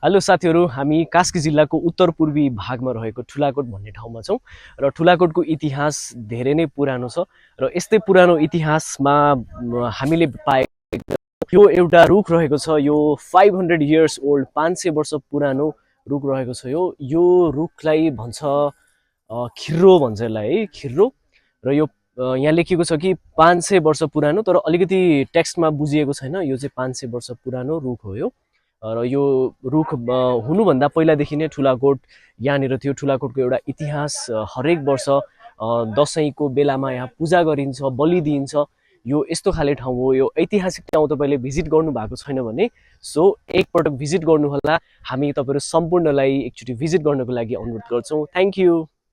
Hello साथीहरू, हामी कास्की जिल्लाको उत्तर पूर्वी भागमा रहेको ठुलाकोट भन्ने ठाउँमा छौँ र ठुलाकोटको इतिहास धेरै नै पुरानो छ र यस्तै पुरानो इतिहासमा हामीले पाए यो एउटा रुख रहेको छ। यो 500 इयर्स ओल्ड, 500 वर्ष पुरानो रुख रहेको छ। यो रुखलाई भन्छ खिर्रो भन्छ यसलाई, है, खिर्रो। र यो यहाँ लेखिएको छ कि 500 वर्ष पुरानो, तर अलिकति टेक्स्टमा बुझिएको छैन। यो चाहिँ 500 वर्ष पुरानो रुख हो यो। र यो रुख हुनुभन्दा पहिलादेखि नै ठुलाकोट यहाँनिर थियो। ठुलाकोटको एउटा इतिहास, हरेक वर्ष दसैँको बेलामा यहाँ पूजा गरिन्छ, बलि दिइन्छ। यो यस्तो खाले ठाउँ हो। यो ऐतिहासिक ठाउँ तपाईँले भिजिट गर्नु भएको छैन भने एकपटक भिजिट गर्नुहोला। हामी तपाईँहरू सम्पूर्णलाई एकचोटि भिजिट गर्नको लागि अनुरोध गर्छौँ। Thank you.